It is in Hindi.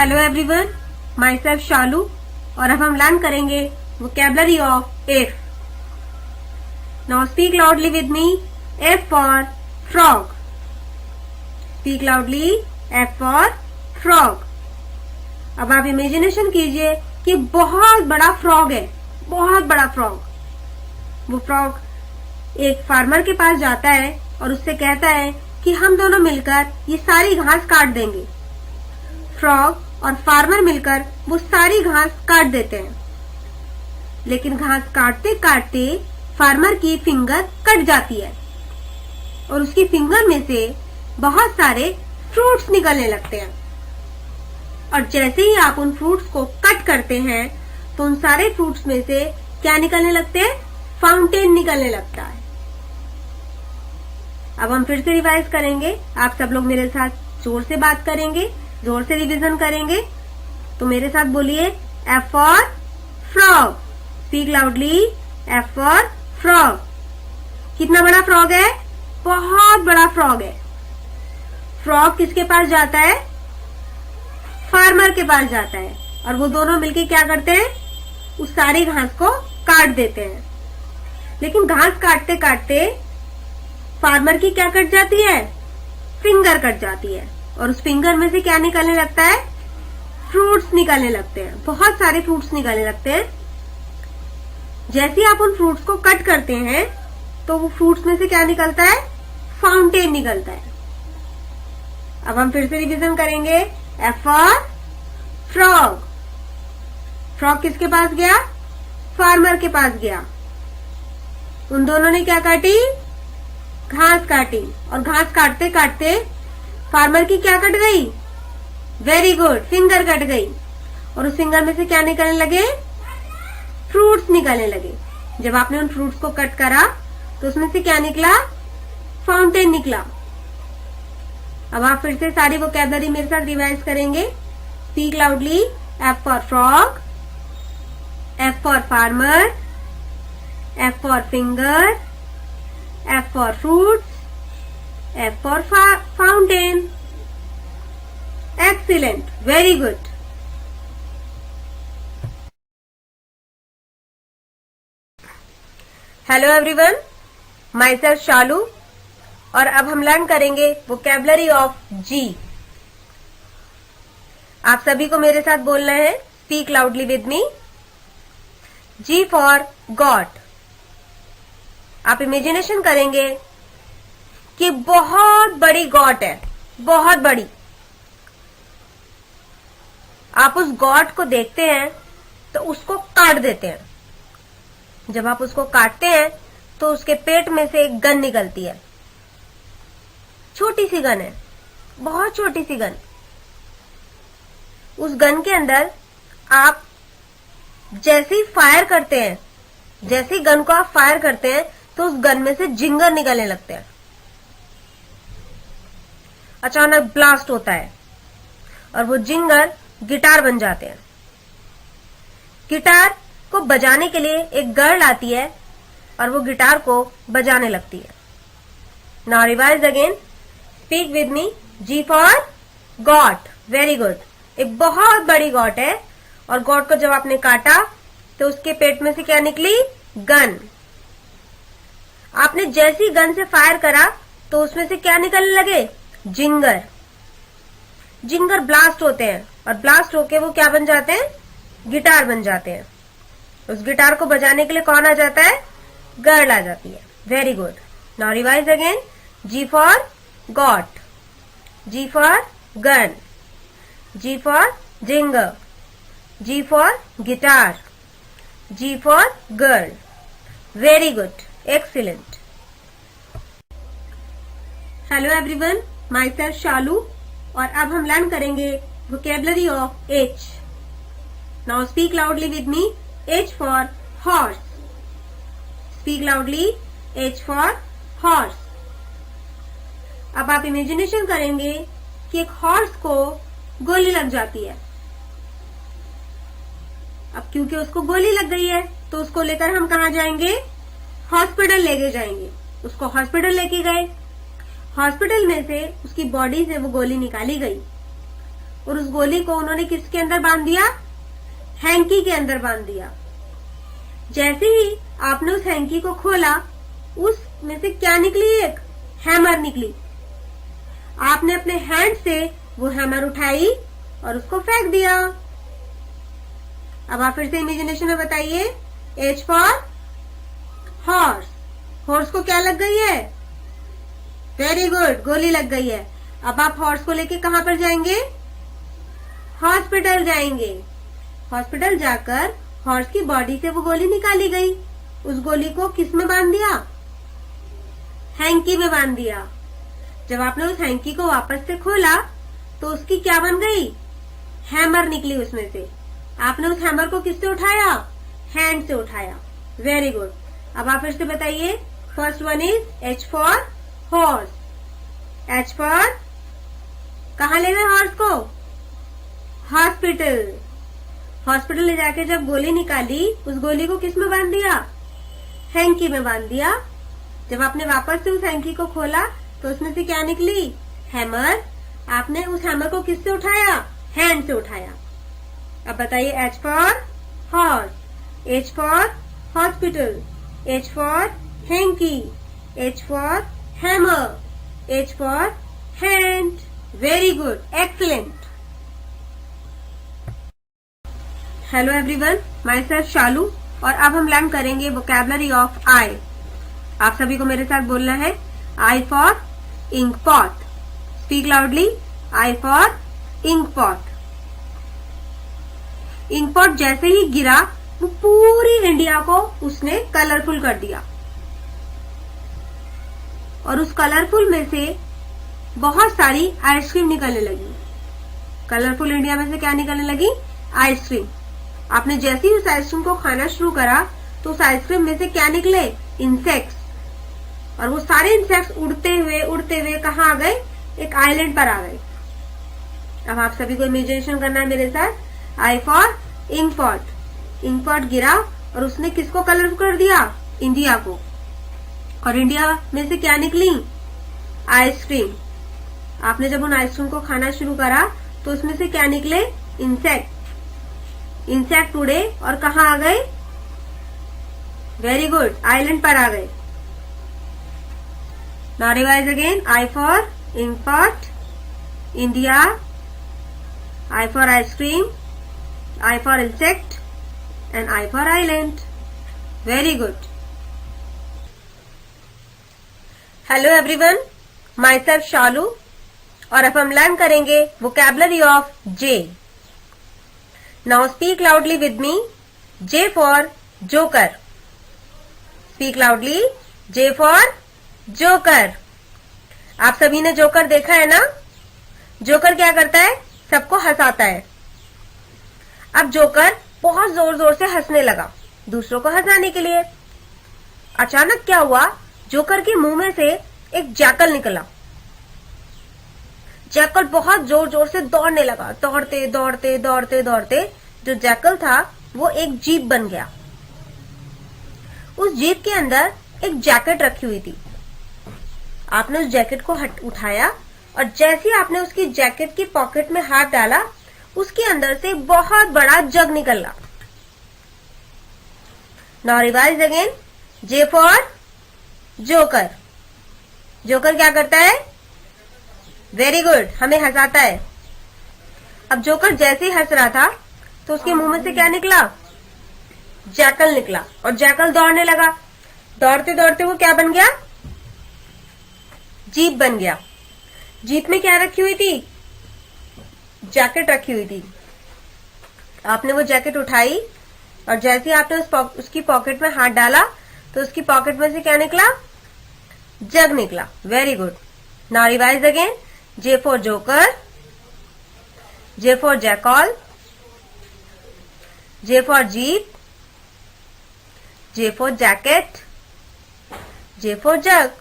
Hello everyone, my self Shalu और अब हम लर्न करेंगे vocabulary of if. Now speak loudly with me. F for frog. Speak loudly. F for frog. अब आप इमेजिनेशन कीजिए कि बहुत बड़ा फ्रॉग है, बहुत बड़ा फ्रॉग। वो फ्रॉग एक फार्मर के पास जाता है और उससे कहता है कि हम दोनों मिलकर ये सारी घास काट देंगे। फ्रॉग और फार्मर मिलकर वो सारी घास काट देते हैं, लेकिन घास काटते काटते फार्मर की फिंगर कट जाती है और उसकी फिंगर में से बहुत सारे फ्रूट्स निकलने लगते हैं। और जैसे ही आप उन फ्रूट्स को कट करते हैं तो उन सारे फ्रूट्स में से क्या निकलने लगते हैं? फाउंटेन निकलने लगता है। अब हम फिर से रिवाइज करेंगे। आप सब लोग मेरे साथ जोर से बात करेंगे, जोर से रिवीजन करेंगे। तो मेरे साथ बोलिए, F for frog. Speak loudly. F for frog. कितना बड़ा फ्रॉग है? बहुत बड़ा फ्रॉग है। फ्रॉग किसके पास जाता है? फार्मर के पास जाता है और वो दोनों मिलके क्या करते हैं? उस सारी घास को काट देते हैं। लेकिन घास काटते काटते फार्मर की क्या कट जाती है? फिंगर कट जाती है और उस फिंगर में से क्या निकलने लगता है? फ्रूट्स निकलने लगते हैं। बहुत सारे फ्रूट्स निकलने लगते हैं। जैसे आप उन फ्रूट्स को कट करते हैं तो वो फ्रूट्स में से क्या निकलता है? फाउंटेन निकलता है। अब हम फिर से रिवीजन करेंगे। F for frog. फ्रॉग किसके पास गया? फार्मर के पास गया। उन दोनों ने क्या काटी? घास काटी। और घास काटते काटते फार्मर की क्या कट गई? वेरी गुड, फिंगर कट गई। और उस फिंगर में से क्या निकलने लगे? फ्रूट्स निकलने लगे। जब आपने उन फ्रूट्स को कट करा तो उसमें से क्या निकला? फाउंटेन निकला। अब आप फिर से सारी वोकैबुलरी मेरे साथ रिवाइज करेंगे। Speak loudly. F for frog. F for farmer. F for finger. F for fruits. F for fountain. Excellent, very good. Hello everyone, my self Shalu और अब हम लर्न करेंगे वोकेबलरी ऑफ जी। आप सभी को मेरे साथ बोलना है। Speak loudly with me. G for God. आप इमेजिनेशन करेंगे कि बहुत बड़ी गॉड है, बहुत बड़ी। आप उस गॉड को देखते हैं तो उसको काट देते हैं। जब आप उसको काटते हैं तो उसके पेट में से एक गन निकलती है। छोटी सी गन है, बहुत छोटी सी गन। उस गन के अंदर आप जैसे ही फायर करते हैं, जैसे ही गन को आप फायर करते हैं तो उस गन में से जिंगर निकलने लगते हैं। अचानक ब्लास्ट होता है और वो जिंगर गिटार बन जाते हैं। गिटार को बजाने के लिए एक गर्ल आती है और वो गिटार को बजाने लगती है। Now revise again. Speak with me. G for God. Very good. एक बहुत बड़ी गॉड है और गॉड को जब आपने काटा तो उसके पेट में से क्या निकली? गन। आपने जैसी गन से फायर करा तो उसमें से क्या निकलने लगे? जिंगर। जिंगर ब्लास्ट होते हैं और ब्लास्ट होके वो क्या बन जाते हैं? गिटार बन जाते हैं। उस गिटार को बजाने के लिए कौन आ जाता है? गर्ल आ जाती है। Very good. Now revise again. G for god. G for gun. G for ginger. G for guitar. G for girl. Very good, excellent. Hello everyone, my self Shalu और अब हम लर्न करेंगे vocabulary of H. Now speak loudly with me. H for horse. Speak loudly. H for horse. अब आप इमेजिनेशन करेंगे कि एक हॉर्स को गोली लग जाती है। अब क्योंकि उसको गोली लग गई है तो उसको लेकर हम कहाँ जाएंगे? हॉस्पिटल लेके जाएंगे। उसको हॉस्पिटल लेके गए। हॉस्पिटल में से उसकी बॉडी से वो गोली निकाली गई और उस गोली को उन्होंने किसके अंदर बांध दिया? हैंकी के अंदर बांध दिया। जैसे ही आपने उस हैंकी को खोला, उसमें से क्या निकली? एक हैमर निकली। आपने अपने हैंड से वो हैमर उठाई और उसको फेंक दिया। अब आप फिर से इमेजिनेशन में बताइए। H for horse. हॉर्स को क्या लग गई है? वेरी गुड, गोली लग गई है। अब आप हॉर्स को लेके कहां पर जाएंगे? हॉस्पिटल जाएंगे। हॉस्पिटल जाकर हॉर्स की बॉडी से वो गोली निकाली गई। उस गोली को किस में बांध दिया? हैंकी में बांध दिया। जब आपने उस हैंकी को वापस से खोला तो उसकी क्या बन गई? हैमर निकली उसमें से। आपने उस हैमर को किससे उठाया? हैंड से उठाया। Very good. अब आप फिर से बताइए। First one is H for horse. H for कहाँ ले गए हॉर्स को? हॉस्पिटल। हॉस्पिटल ले जाके जब गोली निकाली, उस गोली को किस में बांध दिया? हैंकी में बांध दिया। जब आपने वापस से उस हैंकी को खोला तो उसमें से क्या निकली? हैमर। आपने उस हैमर को किससे उठाया? हैंड से उठाया। अब बताइए H for horse, H for hospital, H for hanky, H for hammer, H for hand. Very good, excellent. Hello everyone, my self Shalu और अब हम लर्न करेंगे वोकैबुलरी ऑफ आई। आप सभी को मेरे साथ बोलना है। I for ink pot. Speak loudly. I for ink pot. Ink pot जैसे ही गिरा वो पूरी इंडिया को उसने कलरफुल कर दिया और उस कलरफुल में से बहुत सारी आइसक्रीम निकलने लगी। कलरफुल इंडिया में से क्या निकलने लगी? आइसक्रीम। आपने जैसे ही उस आइसक्रीम को खाना शुरू करा तो उस आइसक्रीम में से क्या निकले? इंसेक्ट्स। और वो सारे इंसेक्ट्स उड़ते हुए कहाँ आ गए? एक आइलैंड पर आ गए। अब आप सभी को इमेजिनेशन करना है मेरे साथ। I for ink pot. Ink pot गिरा और उसने किसको कलर कर दिया? इंडिया को। और इंडिया में से क्या निकली? आइसक्रीम। आपने जब उन आइसक्रीम को खाना शुरू करा तो उसमें से क्या निकले? इंसेक्ट। इंसेक्ट उड़े और कहाँ आ गए? वेरी गुड, आइलैंड पर आ गए। Now revise again. I for ink pot, India, I for ice cream, I for insect and I for island. Very good. Hello everyone, my self Shalu और अब हम लर्न करेंगे vocabulary of J. Now speak loudly with me. J for joker. Speak loudly. J for joker. आप सभी ने जोकर देखा है ना? जोकर क्या करता है? सबको हंसाता है। अब जोकर बहुत जोर जोर से हंसने लगा दूसरों को हंसाने के लिए। अचानक क्या हुआ? जोकर के मुंह में से एक जैकल निकला। जैकल बहुत जोर जोर से दौड़ने लगा। दौड़ते दौड़ते दौड़ते दौड़ते जो जैकल था वो एक जीप बन गया। उस जीप के अंदर एक जैकेट रखी हुई थी। आपने उस जैकेट को उठाया और जैसे ही आपने उसकी जैकेट की पॉकेट में हाथ डाला, उसके अंदर से बहुत बड़ा जग निकला। Now revise again. J for joker. Joker क्या करता है? वेरी गुड, हमें हंसाता है। अब जोकर जैसे ही हंस रहा था तो उसके मुंह में से क्या निकला? जैकल निकला और जैकल दौड़ने लगा। दौड़ते दौड़ते वो क्या बन गया? जीप बन गया। जीप में क्या रखी हुई थी? जैकेट रखी हुई थी। आपने वो जैकेट उठाई और जैसे ही आपने उसकी पॉकेट में हाथ डाला तो उसकी पॉकेट में से क्या निकला? जग निकला। Very good. Now revise again. J for joker, J for jackal, J for jeep, J for jacket, J for jug.